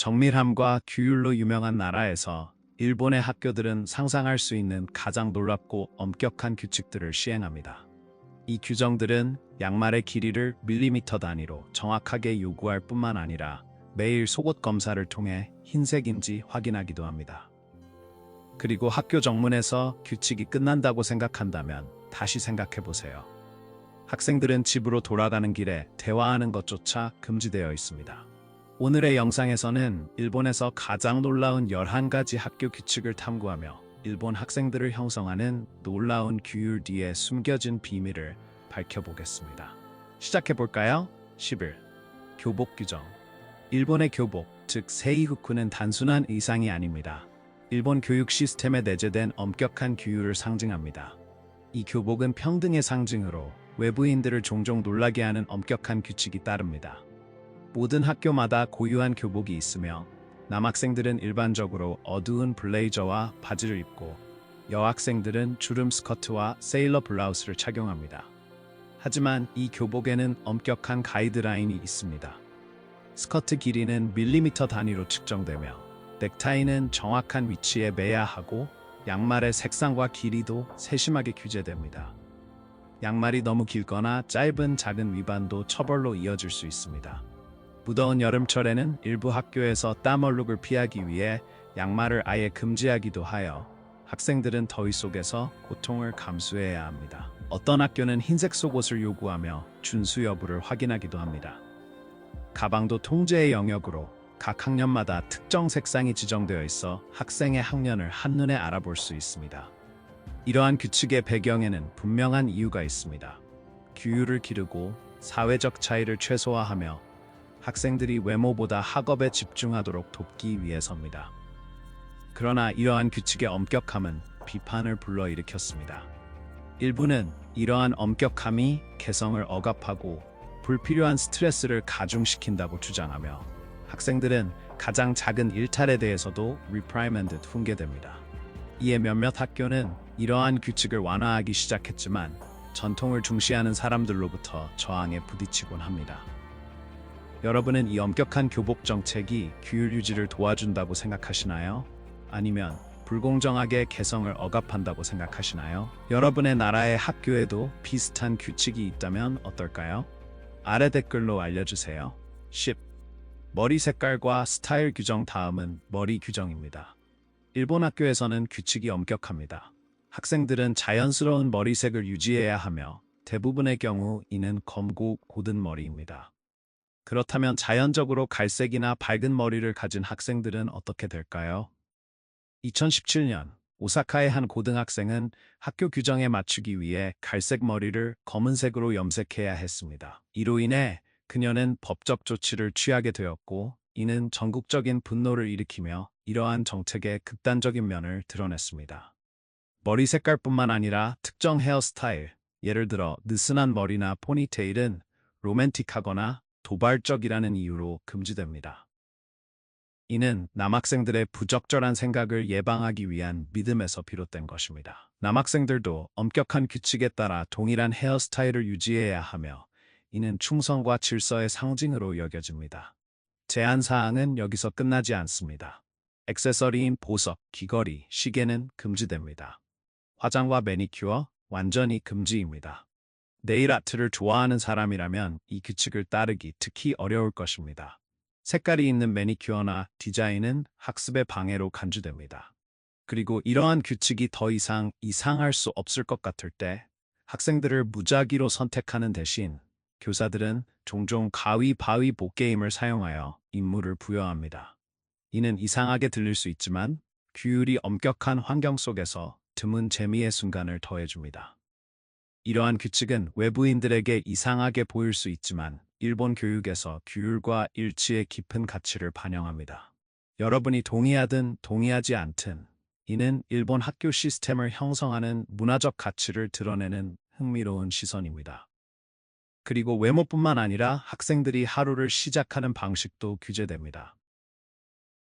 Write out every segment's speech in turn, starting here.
정밀함과 규율로 유명한 나라에서 일본의 학교들은 상상할 수 있는 가장 놀랍고 엄격한 규칙들을 시행합니다. 이 규정들은 양말의 길이를 밀리미터 단위로 정확하게 요구할 뿐만 아니라 매일 속옷 검사를 통해 흰색인지 확인하기도 합니다. 그리고 학교 정문에서 규칙이 끝난다고 생각한다면 다시 생각해 보세요. 학생들은 집으로 돌아가는 길에 대화하는 것조차 금지되어 있습니다. 오늘의 영상에서는 일본에서 가장 놀라운 11가지 학교 규칙을 탐구하며 일본 학생들을 형성하는 놀라운 규율 뒤에 숨겨진 비밀을 밝혀보겠습니다. 시작해볼까요? 11. 교복 규정. 일본의 교복, 즉 세이후쿠는 단순한 의상이 아닙니다. 일본 교육 시스템에 내재된 엄격한 규율을 상징합니다. 이 교복은 평등의 상징으로 외부인들을 종종 놀라게 하는 엄격한 규칙이 따릅니다. 모든 학교마다 고유한 교복이 있으며 남학생들은 일반적으로 어두운 블레이저와 바지를 입고 여학생들은 주름 스커트와 세일러 블라우스를 착용합니다. 하지만 이 교복에는 엄격한 가이드라인이 있습니다. 스커트 길이는 밀리미터 단위로 측정되며 넥타이는 정확한 위치에 매야 하고 양말의 색상과 길이도 세심하게 규제됩니다. 양말이 너무 길거나 짧은 작은 위반도 처벌로 이어질 수 있습니다. 무더운 여름철에는 일부 학교에서 땀 얼룩을 피하기 위해 양말을 아예 금지하기도 하여 학생들은 더위 속에서 고통을 감수해야 합니다. 어떤 학교는 흰색 속옷을 요구하며 준수 여부를 확인하기도 합니다. 가방도 통제의 영역으로 각 학년마다 특정 색상이 지정되어 있어 학생의 학년을 한눈에 알아볼 수 있습니다. 이러한 규칙의 배경에는 분명한 이유가 있습니다. 규율을 기르고 사회적 차이를 최소화하며 학생들이 외모보다 학업에 집중하도록 돕기 위해서입니다. 그러나 이러한 규칙의 엄격함은 비판을 불러일으켰습니다. 일부는 이러한 엄격함이 개성을 억압하고 불필요한 스트레스를 가중시킨다고 주장하며 학생들은 가장 작은 일탈에 대해서도 reprimanded 훈계됩니다. 이에 몇몇 학교는 이러한 규칙을 완화하기 시작했지만 전통을 중시하는 사람들로부터 저항에 부딪히곤 합니다. 여러분은 이 엄격한 교복 정책이 규율 유지를 도와준다고 생각하시나요? 아니면 불공정하게 개성을 억압한다고 생각하시나요? 여러분의 나라의 학교에도 비슷한 규칙이 있다면 어떨까요? 아래 댓글로 알려주세요. 10. 머리 색깔과 스타일 규정. 다음은 머리 규정입니다. 일본 학교에서는 규칙이 엄격합니다. 학생들은 자연스러운 머리색을 유지해야 하며 대부분의 경우 이는 검고 고든 머리입니다. 그렇다면 자연적으로 갈색이나 밝은 머리를 가진 학생들은 어떻게 될까요? 2017년 오사카의 한 고등학생은 학교 규정에 맞추기 위해 갈색 머리를 검은색으로 염색해야 했습니다. 이로 인해 그녀는 법적 조치를 취하게 되었고 이는 전국적인 분노를 일으키며 이러한 정책의 극단적인 면을 드러냈습니다. 머리 색깔뿐만 아니라 특정 헤어스타일, 예를 들어 느슨한 머리나 포니테일은 로맨틱하거나 도발적이라는 이유로 금지됩니다. 이는 남학생들의 부적절한 생각을 예방하기 위한 믿음에서 비롯된 것입니다. 남학생들도 엄격한 규칙에 따라 동일한 헤어스타일을 유지해야 하며 이는 충성과 질서의 상징으로 여겨집니다. 제한사항은 여기서 끝나지 않습니다. 액세서리인 보석, 귀걸이, 시계는 금지됩니다. 화장과 매니큐어, 완전히 금지입니다. 네일 아트를 좋아하는 사람이라면 이 규칙을 따르기 특히 어려울 것입니다. 색깔이 있는 매니큐어나 디자인은 학습의 방해로 간주됩니다. 그리고 이러한 규칙이 더 이상 이상할 수 없을 것 같을 때 학생들을 무작위로 선택하는 대신 교사들은 종종 가위바위보 보게임을 사용하여 임무를 부여합니다. 이는 이상하게 들릴 수 있지만 규율이 엄격한 환경 속에서 드문 재미의 순간을 더해줍니다. 이러한 규칙은 외부인들에게 이상하게 보일 수 있지만 일본 교육에서 규율과 일치의 깊은 가치를 반영합니다. 여러분이 동의하든 동의하지 않든 이는 일본 학교 시스템을 형성하는 문화적 가치를 드러내는 흥미로운 시선입니다. 그리고 외모뿐만 아니라 학생들이 하루를 시작하는 방식도 규제됩니다.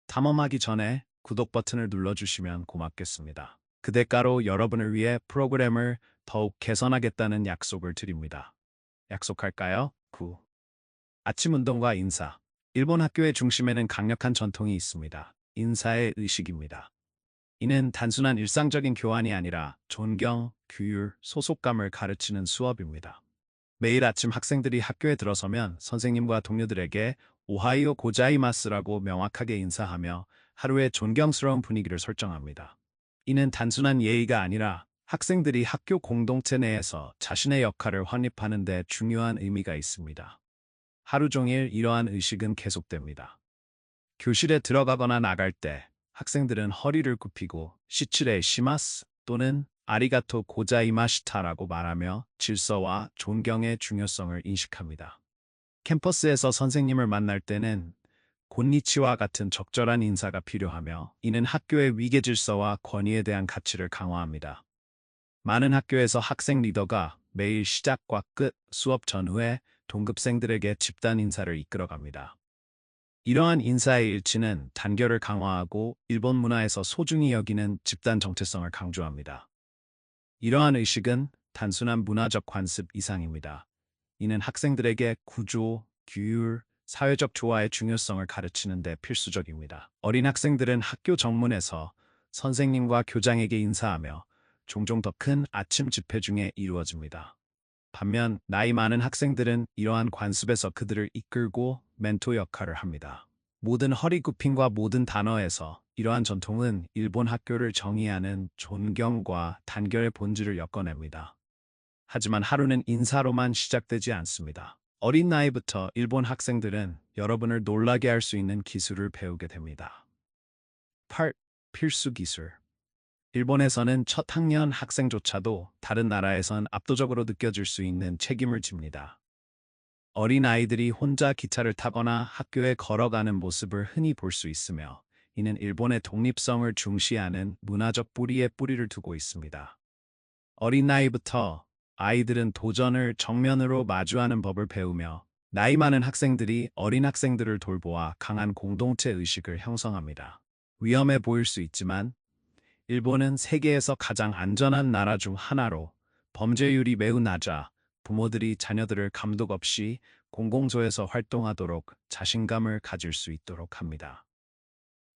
탐험하기 전에 구독 버튼을 눌러주시면 고맙겠습니다. 그 대가로 여러분을 위해 프로그램을 더욱 개선하겠다는 약속을 드립니다. 약속할까요? 9. 아침 운동과 인사. 일본 학교의 중심에는 강력한 전통이 있습니다. 인사의 의식입니다. 이는 단순한 일상적인 교환이 아니라 존경, 규율, 소속감을 가르치는 수업입니다. 매일 아침 학생들이 학교에 들어서면 선생님과 동료들에게 오하이오 고자이마스라고 명확하게 인사하며 하루의 존경스러운 분위기를 설정합니다. 이는 단순한 예의가 아니라 학생들이 학교 공동체 내에서 자신의 역할을 확립하는 데 중요한 의미가 있습니다. 하루 종일 이러한 의식은 계속됩니다. 교실에 들어가거나 나갈 때 학생들은 허리를 굽히고 시츠레 시마스 또는 아리가토 고자이마시타라고 말하며 질서와 존경의 중요성을 인식합니다. 캠퍼스에서 선생님을 만날 때는 곤니치와 같은 적절한 인사가 필요하며 이는 학교의 위계 질서와 권위에 대한 가치를 강화합니다. 많은 학교에서 학생 리더가 매일 시작과 끝, 수업 전후에 동급생들에게 집단 인사를 이끌어갑니다. 이러한 인사의 일치는 단결을 강화하고 일본 문화에서 소중히 여기는 집단 정체성을 강조합니다. 이러한 의식은 단순한 문화적 관습 이상입니다. 이는 학생들에게 구조, 규율, 사회적 조화의 중요성을 가르치는 데 필수적입니다. 어린 학생들은 학교 정문에서 선생님과 교장에게 인사하며 종종 더 큰 아침 집회 중에 이루어집니다. 반면 나이 많은 학생들은 이러한 관습에서 그들을 이끌고 멘토 역할을 합니다. 모든 허리 굽힘과 모든 단어에서 이러한 전통은 일본 학교를 정의하는 존경과 단결의 본질을 엮어냅니다. 하지만 하루는 인사로만 시작되지 않습니다. 어린 나이부터 일본 학생들은 여러분을 놀라게 할 수 있는 기술을 배우게 됩니다. 8. 필수 기술. 일본에서는 첫 학년 학생조차도 다른 나라에선 압도적으로 느껴질 수 있는 책임을 집니다. 어린 아이들이 혼자 기차를 타거나 학교에 걸어가는 모습을 흔히 볼 수 있으며 이는 일본의 독립성을 중시하는 문화적 뿌리에 뿌리를 두고 있습니다. 어린 나이부터 아이들은 도전을 정면으로 마주하는 법을 배우며 나이 많은 학생들이 어린 학생들을 돌보아 강한 공동체 의식을 형성합니다. 위험해 보일 수 있지만 일본은 세계에서 가장 안전한 나라 중 하나로 범죄율이 매우 낮아 부모들이 자녀들을 감독 없이 공공조에서 활동하도록 자신감을 가질 수 있도록 합니다.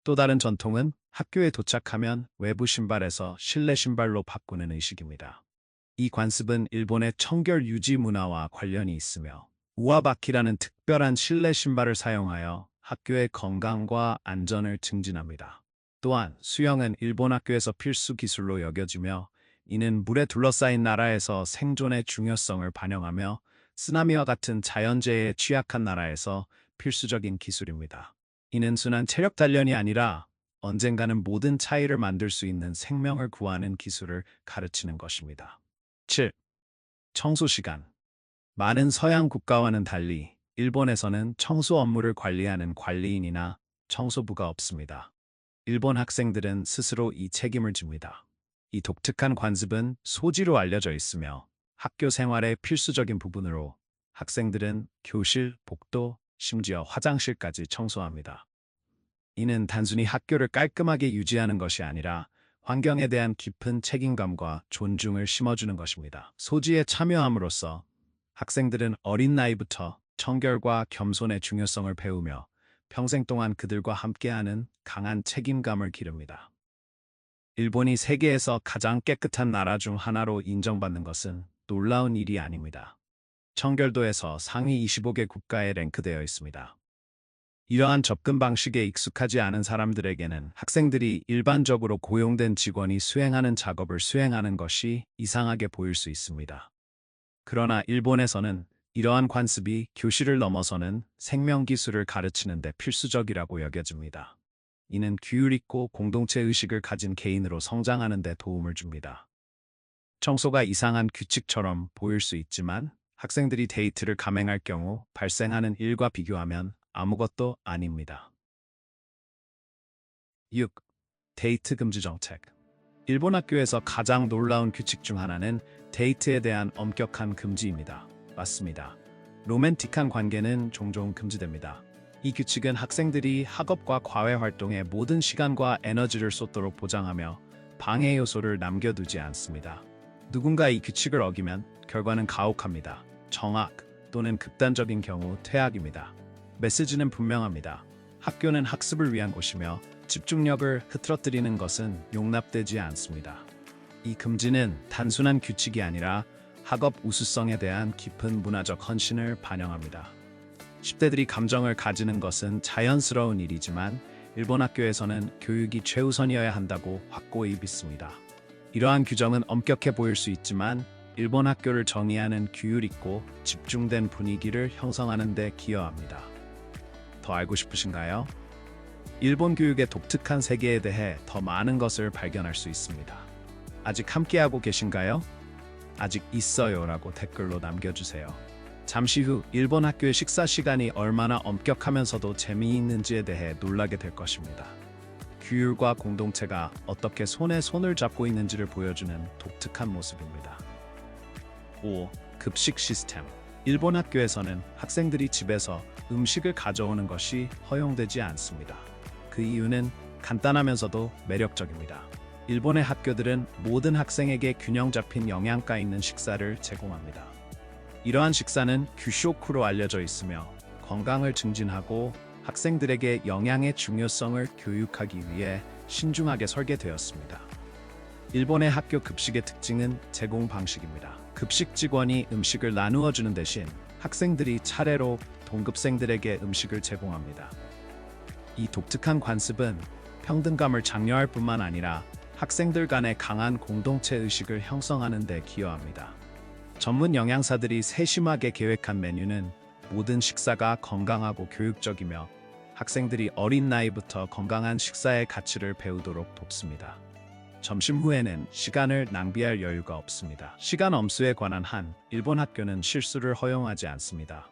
또 다른 전통은 학교에 도착하면 외부 신발에서 실내 신발로 바꾸는 의식입니다. 이 관습은 일본의 청결 유지 문화와 관련이 있으며 우와바키라는 특별한 실내 신발을 사용하여 학교의 건강과 안전을 증진합니다. 또한 수영은 일본 학교에서 필수 기술로 여겨지며 이는 물에 둘러싸인 나라에서 생존의 중요성을 반영하며 쓰나미와 같은 자연재해에 취약한 나라에서 필수적인 기술입니다. 이는 순한 체력 단련이 아니라 언젠가는 모든 차이를 만들 수 있는 생명을 구하는 기술을 가르치는 것입니다. 7. 청소 시간. 많은 서양 국가와는 달리 일본에서는 청소 업무를 관리하는 관리인이나 청소부가 없습니다. 일본 학생들은 스스로 이 책임을 집니다. 이 독특한 관습은 소지로 알려져 있으며 학교 생활의 필수적인 부분으로 학생들은 교실, 복도, 심지어 화장실까지 청소합니다. 이는 단순히 학교를 깔끔하게 유지하는 것이 아니라 환경에 대한 깊은 책임감과 존중을 심어주는 것입니다. 소지에 참여함으로써 학생들은 어린 나이부터 청결과 겸손의 중요성을 배우며 평생 동안 그들과 함께하는 강한 책임감을 기릅니다. 일본이 세계에서 가장 깨끗한 나라 중 하나로 인정받는 것은 놀라운 일이 아닙니다. 청결도에서 상위 25개 국가에 랭크되어 있습니다. 이러한 접근 방식에 익숙하지 않은 사람들에게는 학생들이 일반적으로 고용된 직원이 수행하는 작업을 수행하는 것이 이상하게 보일 수 있습니다. 그러나 일본에서는 이러한 관습이 교실을 넘어서는 생명기술을 가르치는 데 필수적이라고 여겨집니다. 이는 규율 있고 공동체 의식을 가진 개인으로 성장하는 데 도움을 줍니다. 청소가 이상한 규칙처럼 보일 수 있지만 학생들이 데이트를 감행할 경우 발생하는 일과 비교하면 아무것도 아닙니다. 6. 데이트 금지 정책. 일본 학교에서 가장 놀라운 규칙 중 하나는 데이트에 대한 엄격한 금지입니다. 맞습니다. 로맨틱한 관계는 종종 금지됩니다. 이 규칙은 학생들이 학업과 과외 활동에 모든 시간과 에너지를 쏟도록 보장하며 방해 요소를 남겨두지 않습니다. 누군가 이 규칙을 어기면 결과는 가혹합니다. 정학 또는 극단적인 경우 퇴학입니다. 메시지는 분명합니다. 학교는 학습을 위한 곳이며 집중력을 흐트러뜨리는 것은 용납되지 않습니다. 이 금지는 단순한 규칙이 아니라 학업 우수성에 대한 깊은 문화적 헌신을 반영합니다. 10대들이 감정을 가지는 것은 자연스러운 일이지만 일본 학교에서는 교육이 최우선이어야 한다고 확고히 믿습니다. 이러한 규정은 엄격해 보일 수 있지만 일본 학교를 정의하는 규율 있고 집중된 분위기를 형성하는 데 기여합니다. 더 알고 싶으신가요? 일본 교육의 독특한 세계에 대해 더 많은 것을 발견할 수 있습니다. 아직 함께하고 계신가요? 아직 있어요 라고 댓글로 남겨주세요. 잠시 후 일본 학교의 식사 시간이 얼마나 엄격하면서도 재미있는지에 대해 놀라게 될 것입니다. 규율과 공동체가 어떻게 손에 손을 잡고 있는지를 보여주는 독특한 모습입니다. 5. 급식 시스템. 일본 학교에서는 학생들이 집에서 음식을 가져오는 것이 허용되지 않습니다. 그 이유는 간단하면서도 매력적입니다. 일본의 학교들은 모든 학생에게 균형 잡힌 영양가 있는 식사를 제공합니다. 이러한 식사는 규쇼쿠로 알려져 있으며 건강을 증진하고 학생들에게 영양의 중요성을 교육하기 위해 신중하게 설계되었습니다. 일본의 학교 급식의 특징은 제공 방식입니다. 급식 직원이 음식을 나누어 주는 대신 학생들이 차례로 동급생들에게 음식을 제공합니다. 이 독특한 관습은 평등감을 장려할 뿐만 아니라 학생들 간의 강한 공동체 의식을 형성하는 데 기여합니다. 전문 영양사들이 세심하게 계획한 메뉴는 모든 식사가 건강하고 교육적이며 학생들이 어린 나이부터 건강한 식사의 가치를 배우도록 돕습니다. 점심 후에는 시간을 낭비할 여유가 없습니다. 시간 엄수에 관한 한 일본 학교는 실수를 허용하지 않습니다.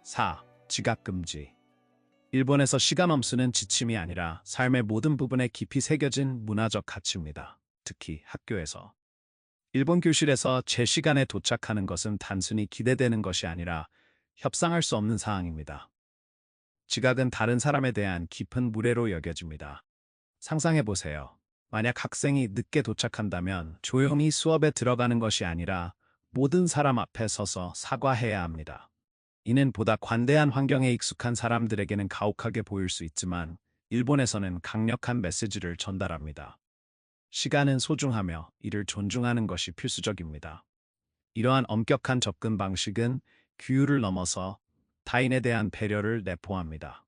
4. 지각 금지. 일본에서 시간 엄수는 지침이 아니라 삶의 모든 부분에 깊이 새겨진 문화적 가치입니다. 특히 학교에서. 일본 교실에서 제 시간에 도착하는 것은 단순히 기대되는 것이 아니라 협상할 수 없는 사항입니다. 지각은 다른 사람에 대한 깊은 무례로 여겨집니다. 상상해 보세요. 만약 학생이 늦게 도착한다면 조용히 수업에 들어가는 것이 아니라 모든 사람 앞에 서서 사과해야 합니다. 이는 보다 관대한 환경에 익숙한 사람들에게는 가혹하게 보일 수 있지만 일본에서는 강력한 메시지를 전달합니다. 시간은 소중하며 이를 존중하는 것이 필수적입니다. 이러한 엄격한 접근 방식은 규율을 넘어서 타인에 대한 배려를 내포합니다.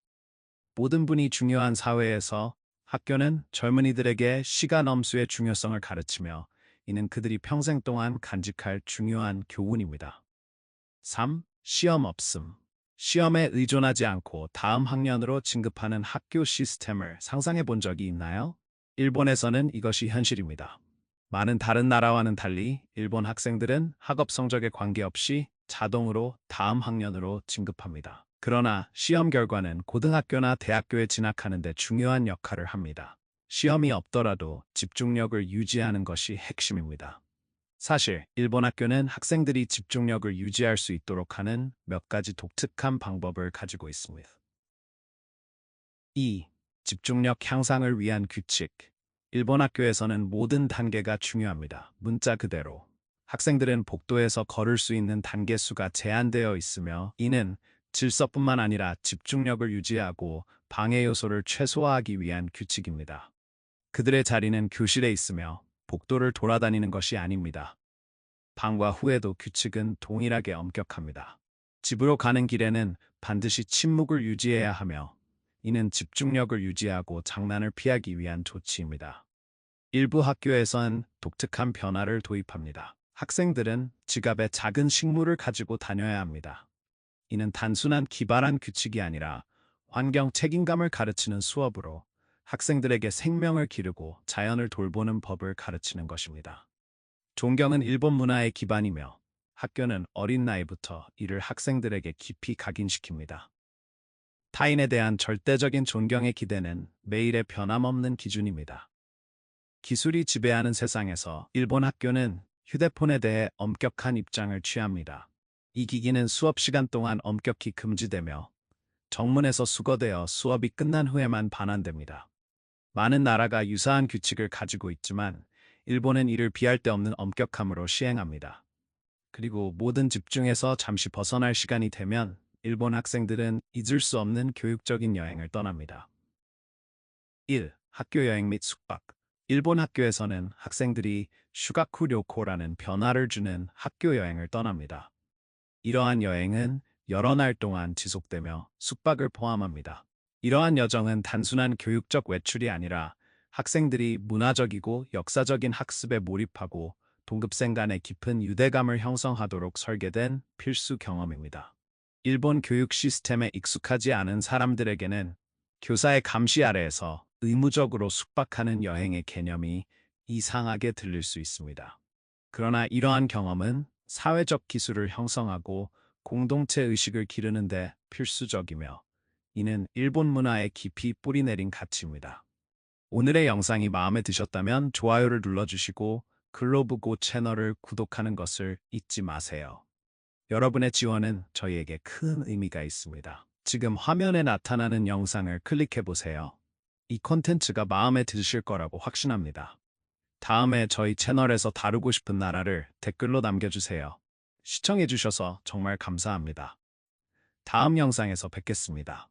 모든 분이 중요한 사회에서 학교는 젊은이들에게 시간 엄수의 중요성을 가르치며 이는 그들이 평생 동안 간직할 중요한 교훈입니다. 3. 시험 없음. 시험에 의존하지 않고 다음 학년으로 진급하는 학교 시스템을 상상해 본 적이 있나요? 일본에서는 이것이 현실입니다. 많은 다른 나라와는 달리 일본 학생들은 학업 성적에 관계없이 자동으로 다음 학년으로 진급합니다. 그러나 시험 결과는 고등학교나 대학교에 진학하는 데 중요한 역할을 합니다. 시험이 없더라도 집중력을 유지하는 것이 핵심입니다. 사실 일본 학교는 학생들이 집중력을 유지할 수 있도록 하는 몇 가지 독특한 방법을 가지고 있습니다. 2. 집중력 향상을 위한 규칙. 일본 학교에서는 모든 단계가 중요합니다. 문자 그대로. 학생들은 복도에서 걸을 수 있는 단계 수가 제한되어 있으며 이는 질서뿐만 아니라 집중력을 유지하고 방해 요소를 최소화하기 위한 규칙입니다. 그들의 자리는 교실에 있으며 복도를 돌아다니는 것이 아닙니다. 방과 후에도 규칙은 동일하게 엄격합니다. 집으로 가는 길에는 반드시 침묵을 유지해야 하며 이는 집중력을 유지하고 장난을 피하기 위한 조치입니다. 일부 학교에선 독특한 변화를 도입합니다. 학생들은 지갑에 작은 식물을 가지고 다녀야 합니다. 이는 단순한 기발한 규칙이 아니라 환경 책임감을 가르치는 수업으로 학생들에게 생명을 기르고 자연을 돌보는 법을 가르치는 것입니다. 존경은 일본 문화의 기반이며 학교는 어린 나이부터 이를 학생들에게 깊이 각인시킵니다. 타인에 대한 절대적인 존경의 기대는 매일의 변함없는 기준입니다. 기술이 지배하는 세상에서 일본 학교는 휴대폰에 대해 엄격한 입장을 취합니다. 이 기기는 수업 시간 동안 엄격히 금지되며 정문에서 수거되어 수업이 끝난 후에만 반환됩니다. 많은 나라가 유사한 규칙을 가지고 있지만 일본은 이를 비할 데 없는 엄격함으로 시행합니다. 그리고 모든 집중에서 잠시 벗어날 시간이 되면 일본 학생들은 잊을 수 없는 교육적인 여행을 떠납니다. 1. 학교 여행 및 숙박. 일본 학교에서는 학생들이 슈가쿠 료코라는 변화를 주는 학교 여행을 떠납니다. 이러한 여행은 여러 날 동안 지속되며 숙박을 포함합니다. 이러한 여정은 단순한 교육적 외출이 아니라 학생들이 문화적이고 역사적인 학습에 몰입하고 동급생 간의 깊은 유대감을 형성하도록 설계된 필수 경험입니다. 일본 교육 시스템에 익숙하지 않은 사람들에게는 교사의 감시 아래에서 의무적으로 숙박하는 여행의 개념이 이상하게 들릴 수 있습니다. 그러나 이러한 경험은 사회적 기술을 형성하고 공동체 의식을 기르는 데 필수적이며 이는 일본 문화에 깊이 뿌리내린 가치입니다. 오늘의 영상이 마음에 드셨다면 좋아요를 눌러주시고 글로브고 채널을 구독하는 것을 잊지 마세요. 여러분의 지원은 저희에게 큰 의미가 있습니다. 지금 화면에 나타나는 영상을 클릭해보세요. 이 콘텐츠가 마음에 드실 거라고 확신합니다. 다음에 저희 채널에서 다루고 싶은 나라를 댓글로 남겨주세요. 시청해주셔서 정말 감사합니다. 다음 영상에서 뵙겠습니다.